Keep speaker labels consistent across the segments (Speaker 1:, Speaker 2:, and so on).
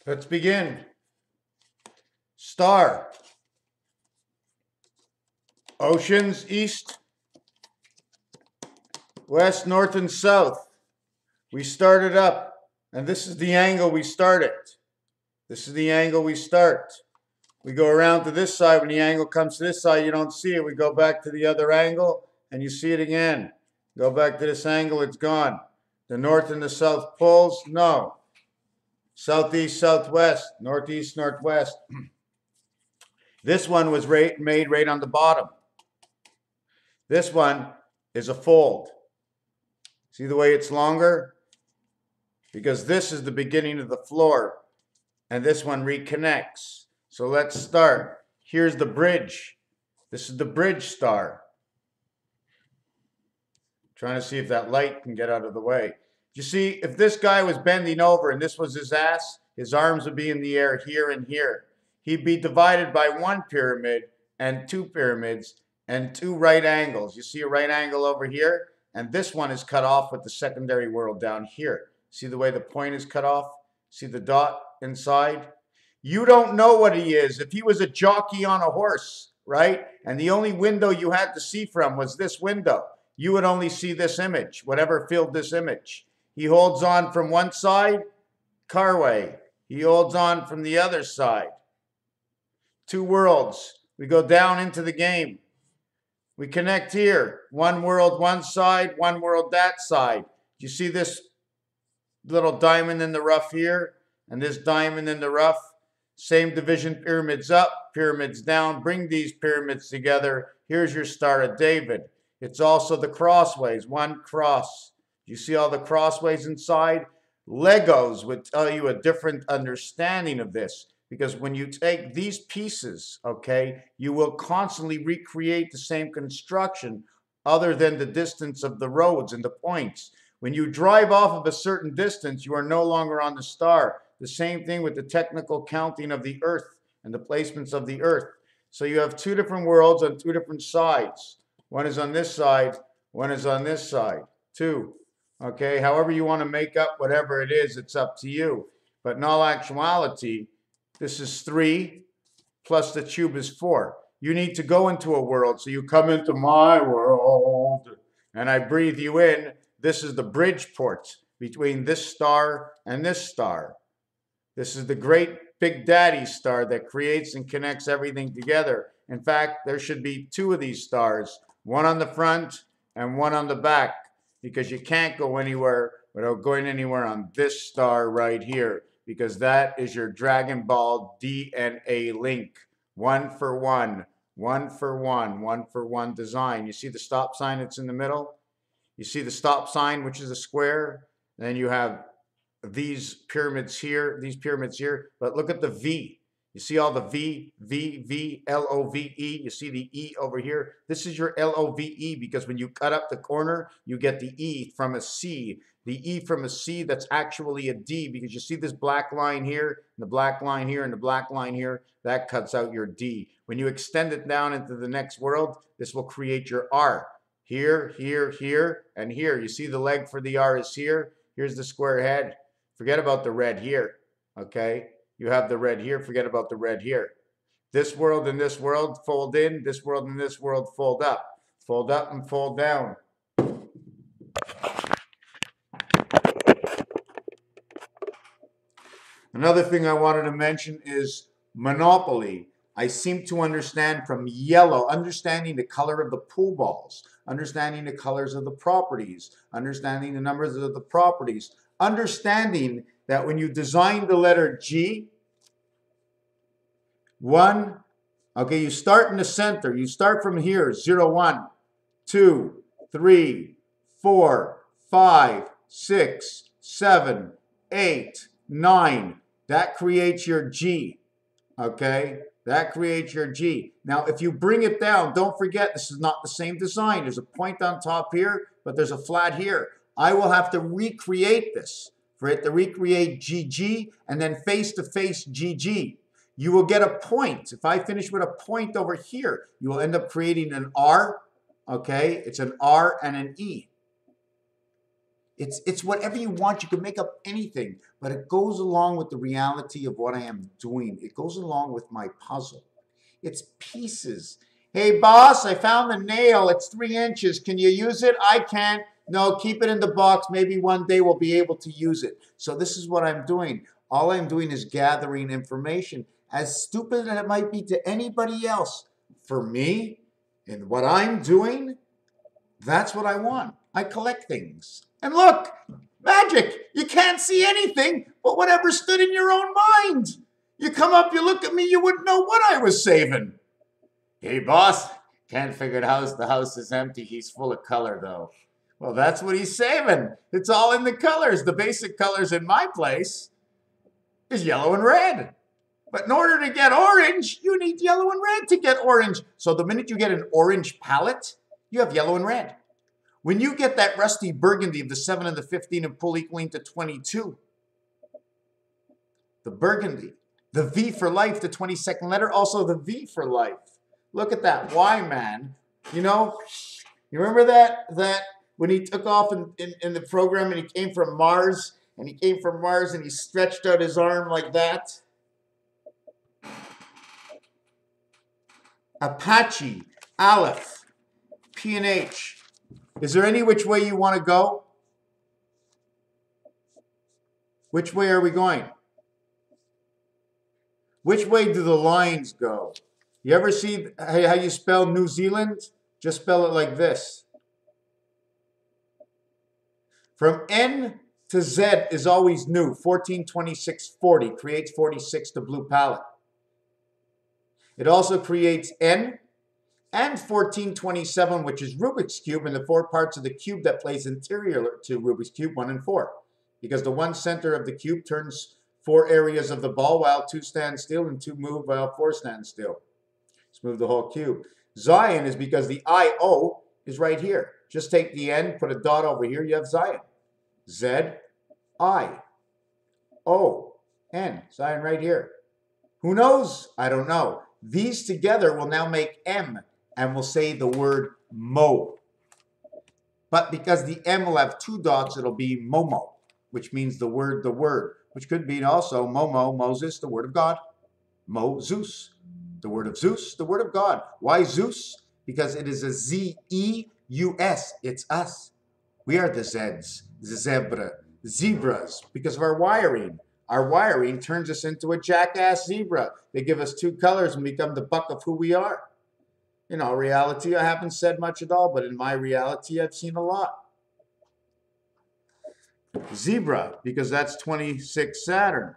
Speaker 1: Let's begin. Star. Oceans, east, west, north, and south. We started up, and this is the angle we start at. This is the angle we start. We go around to this side. When the angle comes to this side, you don't see it. We go back to the other angle, and you see it again. Go back to this angle, it's gone. The north and the south poles, no. Southeast, southwest, northeast, northwest. This one was made right on the bottom. This one is a fold. See the way it's longer? Because this is the beginning of the floor, and this one reconnects. So let's start. Here's the bridge. This is the bridge star. Trying to see if that light can get out of the way. You see, if this guy was bending over and this was his ass, his arms would be in the air here and here. He'd be divided by one pyramid and two pyramids and two right angles. You see a right angle over here? And this one is cut off with the secondary world down here. See the way the point is cut off? See the dot inside? You don't know what he is. If he was a jockey on a horse, right? And the only window you had to see from was this window, you would only see this image, whatever filled this image. He holds on from one side, carway. He holds on from the other side. Two worlds. We go down into the game. We connect here. One world one side, one world that side. Do you see this little diamond in the rough here? And this diamond in the rough? Same division, pyramids up, pyramids down. Bring these pyramids together. Here's your Star of David. It's also the crossways, one cross. You see all the crossways inside? Legos would tell you a different understanding of this, because when you take these pieces, okay, you will constantly recreate the same construction other than the distance of the roads and the points. When you drive off of a certain distance, you are no longer on the star. The same thing with the technical counting of the earth and the placements of the earth. So you have two different worlds on two different sides. One is on this side, one is on this side. Two. Okay, however you want to make up whatever it is, it's up to you. But in all actuality, this is 3 plus the cube is 4. You need to go into a world, so you come into my world and I breathe you in. This is the bridge port between this star and this star. This is the great Big Daddy star that creates and connects everything together. In fact, there should be 2 of these stars, one on the front and one on the back, because you can't go anywhere without going anywhere on this star right here, because that is your Dragon Ball DNA link. 1 for 1, 1 for 1, 1 for 1 design. You see the stop sign that's in the middle? You see the stop sign, which is a square? Then you have these pyramids here, but look at the V. You see all the V, V, V, L-O-V-E. You see the E over here? This is your L-O-V-E, because when you cut up the corner, you get the E from a C. The E from a C, that's actually a D, because you see this black line here, and the black line here, and the black line here? That cuts out your D. When you extend it down into the next world, this will create your R. Here, here, here, and here. You see the leg for the R is here. Here's the square head. Forget about the red here, okay? You have the red here, forget about the red here. This world and this world fold in, this world and this world fold up. Fold up and fold down. Another thing I wanted to mention is Monopoly. I seem to understand from yellow, understanding the color of the pool balls, understanding the colors of the properties, understanding the numbers of the properties, understanding that when you design the letter G, okay, you start in the center. You start from here, 0, 1, 2, 3, 4, 5, 6, 7, 8, 9. That creates your G, okay? That creates your G. Now, if you bring it down, don't forget this is not the same design. There's a point on top here, but there's a flat here. I will have to recreate this for it to recreate GG and then face-to-face GG. You will get a point. If I finish with a point over here, you will end up creating an R, okay? It's an R and an E. It's whatever you want. You can make up anything, but it goes along with the reality of what I am doing. It goes along with my puzzle. It's pieces. Hey, boss, I found the nail. It's 3 inches. Can you use it? I can't. No, keep it in the box. Maybe one day we'll be able to use it. So this is what I'm doing. All I'm doing is gathering information. As stupid as it might be to anybody else, for me, and what I'm doing, that's what I want. I collect things. And look, magic. You can't see anything but whatever stood in your own mind. You come up, you look at me, you wouldn't know what I was saving. Hey, boss, can't figure out the house is empty. He's full of color, though. Well, that's what he's saving. It's all in the colors. The basic colors in my place is yellow and red. But in order to get orange, you need yellow and red to get orange. So the minute you get an orange palette, you have yellow and red. When you get that rusty burgundy of the 7 and the 15 and pull equaling to 22, the burgundy, the V for life, the 22nd letter, also the V for life. Look at that Y, man. You know, you remember that when he took off in the program and he came from Mars, and he stretched out his arm like that? Apache, Aleph, P and H. Is there any which way you want to go? Which way are we going? Which way do the lines go? You ever see how you spell New Zealand? Just spell it like this. From N to Z is always new. 14, 26, 40 creates 46, the blue palette. It also creates N and 1427, which is Rubik's Cube, and the 4 parts of the cube that plays interior to Rubik's Cube, 1 and 4. Because the 1 center of the cube turns 4 areas of the ball while 2 stand still and 2 move while 4 stand still. Let's move the whole cube. Zion is because the I-O is right here. Just take the N, put a dot over here, you have Zion. Z-I-O-N, Zion right here. Who knows? I don't know. These together will now make M, and we'll say the word Mo. But because the M will have 2 dots, it'll be Momo, which means the word, which could mean also Momo, Moses, the word of God. Mo, Zeus, the word of Zeus, the word of God. Why Zeus? Because it is a Z-E-U-S. It's us. We are the Zeds, the zebras, because of our wiring. Our wiring turns us into a jackass zebra. They give us 2 colors and become the buck of who we are. In all reality, I haven't said much at all, but in my reality, I've seen a lot. Zebra, because that's 26 Saturn.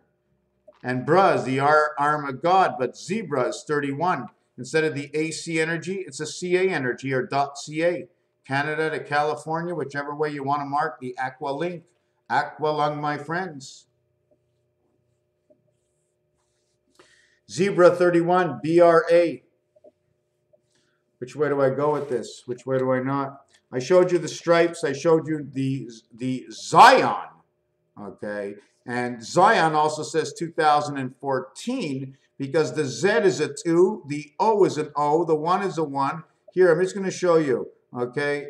Speaker 1: And Bra is the arm of God, but Zebra is 31. Instead of the AC energy, it's a CA energy, or .ca. Canada to California, whichever way you want to mark the Aqua link. Aqua lung, my friends. Zebra 31, BRA. Which way do I go with this? Which way do I not? I showed you the stripes. I showed you the Zion. Okay. And Zion also says 2014 because the Z is a 2, the O is an O, the 1 is a 1. Here, I'm just going to show you. Okay.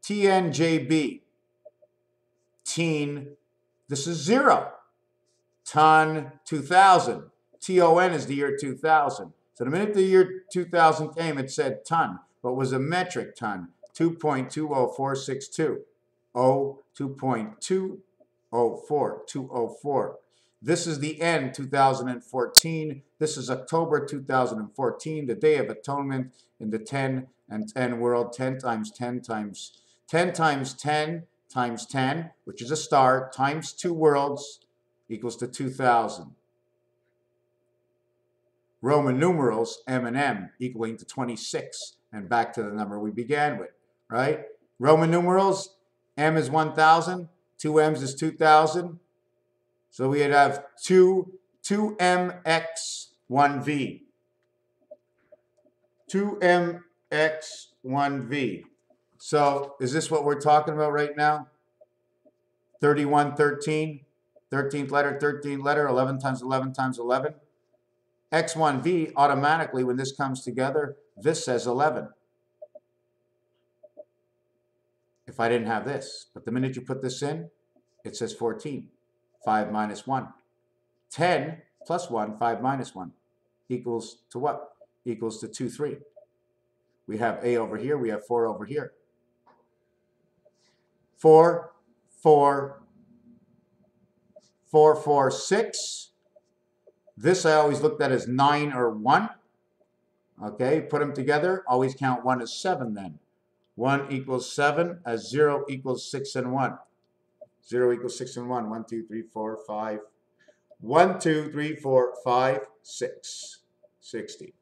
Speaker 1: TNJB. Teen, this is 0. Ton, 2000. TON is the year 2000. So the minute the year 2000 came, it said ton, but was a metric ton, 2.20462. O, 2.204. This is the end, 2014. This is October 2014, the Day of Atonement in the 10 and 10 world. 10 times 10 times 10 times 10 times 10, which is a star, times 2 worlds equals to 2000. Roman numerals, M and M, equaling to 26, and back to the number we began with, right? Roman numerals, M is 1000, 2 M's is 2000. So we'd have 2mx 1v. 2mx 1v. So is this what we're talking about right now? 3113, 13th letter, 11 times 11 times 11. X1V, automatically, when this comes together, this says 11. If I didn't have this. But the minute you put this in, it says 14. 5 minus 1. 10 plus 1, 5 minus 1, equals to what? Equals to 2, 3. We have A over here. We have 4 over here. 4, 4, 4, 4, 6. This I always looked at as 9 or 1. Okay, put them together. Always count 1 as 7 then. 1 equals 7, as 0 equals 6 and 1. 0 equals 6 and 1. 1, 2, 3, 4, 5. 1, 2, 3, 4, 5, 6. 60.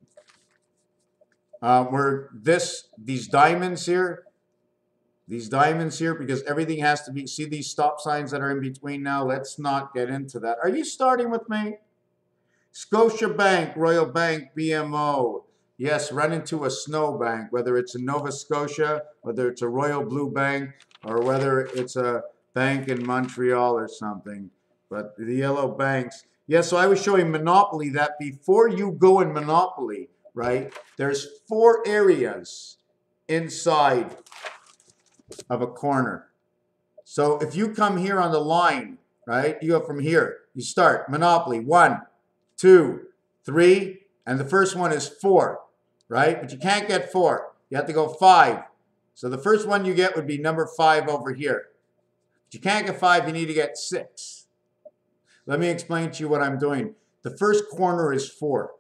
Speaker 1: These diamonds here, because everything has to be, see these stop signs that are in between now? Let's not get into that. Are you starting with me? Scotiabank, Royal Bank, BMO. Yes, run into a snowbank, whether it's in Nova Scotia, whether it's a Royal Blue Bank, or whether it's a bank in Montreal or something. But the yellow banks. Yeah, so I was showing Monopoly that before you go in Monopoly, right, there's 4 areas inside of a corner. So if you come here on the line, right, you go from here, you start Monopoly, 1, 2, 3, and the first one is 4, right? But you can't get 4. You have to go 5. So the first one you get would be number 5 over here. But you can't get 5, you need to get 6. Let me explain to you what I'm doing. The first corner is 4.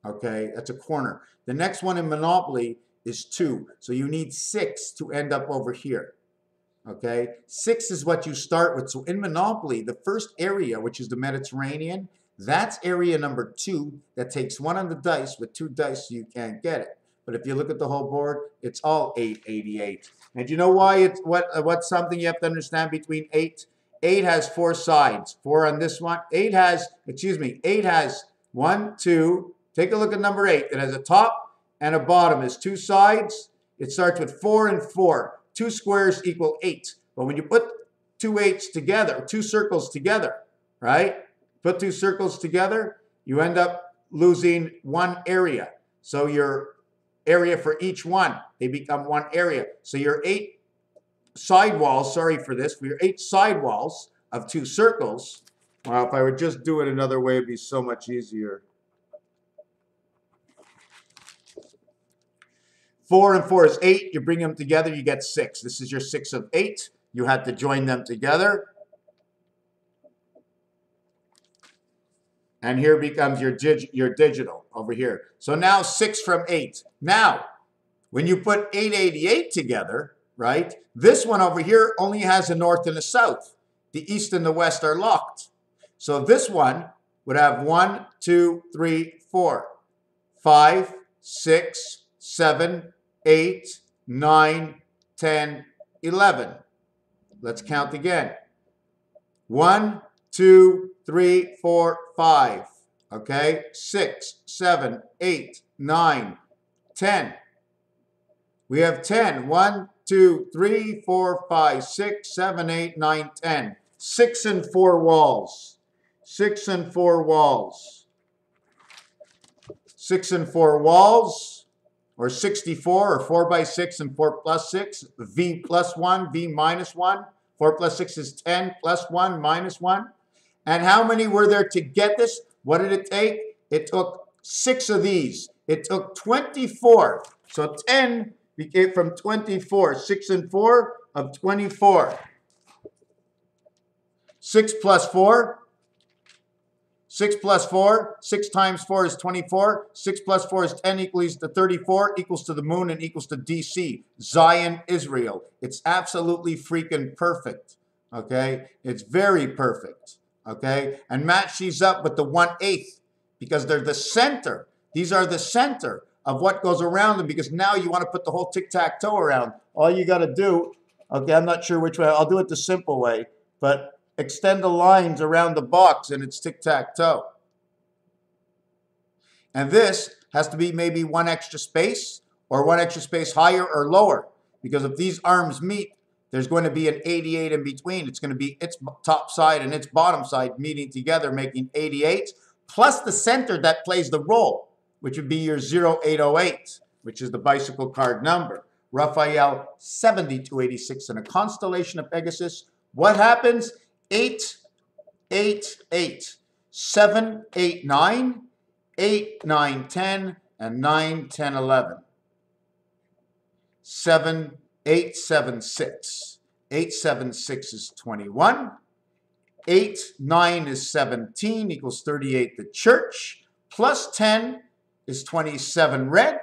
Speaker 1: Okay, that's a corner. The next one in Monopoly is 2. So you need 6 to end up over here. Okay, 6 is what you start with. So in Monopoly, the first area, which is the Mediterranean, that's area number 2 that takes 1 on the dice. With 2 dice, you can't get it. But if you look at the whole board, it's all 888. And you know why it's what's something you have to understand between 8? 8 has 4 sides. 4 on this one. 8 has 1, 2. Take a look at number 8. It has a top and a bottom. It's 2 sides. It starts with 4 and 4. 2 squares equal 8. But when you put 2 8s together, 2 circles together, right? Put 2 circles together, you end up losing 1 area. So your area for each one, they become 1 area. So your 8 side walls, sorry for this, for your 8 side walls of 2 circles, well, if I would just do it another way, it'd be so much easier. 4 and 4 is 8. You bring them together, you get 6. This is your 6 of 8. You had to join them together. And here becomes your digital over here. So now 6 from 8. Now, when you put 888 together, right, this one over here only has a north and a south. The east and the west are locked. So this one would have 1, 2, 3, 4, 5, 6, 7, 8, 9, 10, 11. Let's count again. 1, 2, 3, 4, 5. Okay? 6, 7, 8, 9, 10. We have 10. 1, 2, 3, 4, 5, 6, 7, 8, 9, 10. 6 and 4 walls. 6 and 4 walls. 6 and 4 walls, or 64, or 4 by 6 and 4 plus 6. V plus 1, V minus 1. 4 plus 6 is 10, plus 1, minus 1. And how many were there to get this? What did it take? It took 6 of these. It took 24. So 10 became from 24. 6 and 4 of 24. 6 plus 4. 6 plus 4. 6 times 4 is 24. 6 plus 4 is 10 equals to 34, equals to the moon, and equals to DC. Zion, Israel. It's absolutely freaking perfect. Okay? It's very perfect. Okay? And match these up with the 1/8 because they're the center. These are the center of what goes around them, because now you want to put the whole tic-tac-toe around. All you got to do, okay, I'm not sure which way. I'll do it the simple way, but extend the lines around the box and it's tic-tac-toe. And this has to be maybe 1 extra space or 1 extra space higher or lower, because if these arms meet, there's going to be an 88 in between. It's going to be its top side and its bottom side meeting together, making 88, plus the center that plays the role, which would be your 0808, which is the bicycle card number. Raphael 7286 in a constellation of Pegasus. What happens? 8, 8, 8, 7, 8, 9, 8, 9, 10, and 9, 10, 11. 7, 8, 7, 6. 8, 7, 6 is 21. 8, 9 is 17, equals 38, the church. Plus 10 is 27, red.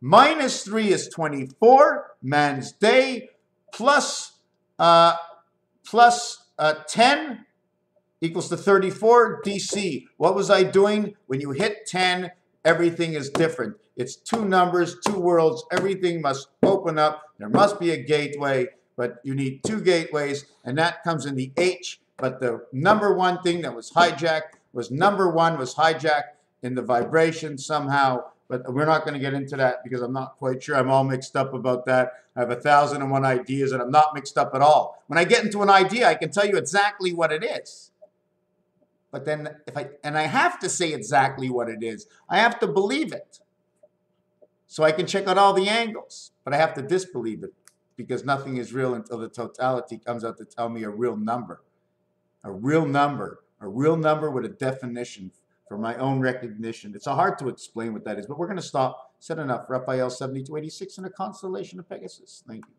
Speaker 1: Minus 3 is 24, man's day. Plus 10 equals to 34, DC. What was I doing? When you hit 10, everything is different. It's two numbers, two worlds. Everything must open up. There must be a gateway, but you need two gateways, and that comes in the H. But the number one thing that was hijacked was number one was hijacked in the vibration somehow. But we're not going to get into that because I'm not quite sure. I'm all mixed up about that. I have 1,001 ideas, and I'm not mixed up at all. When I get into an idea, I can tell you exactly what it is. But then I have to say exactly what it is. I have to believe it. So I can check out all the angles. But I have to disbelieve it because nothing is real until the totality comes out to tell me a real number. A real number with a definition for my own recognition. It's hard to explain what that is, but we're going to stop. Said enough. Raphael 7286 in a constellation of Pegasus. Thank you.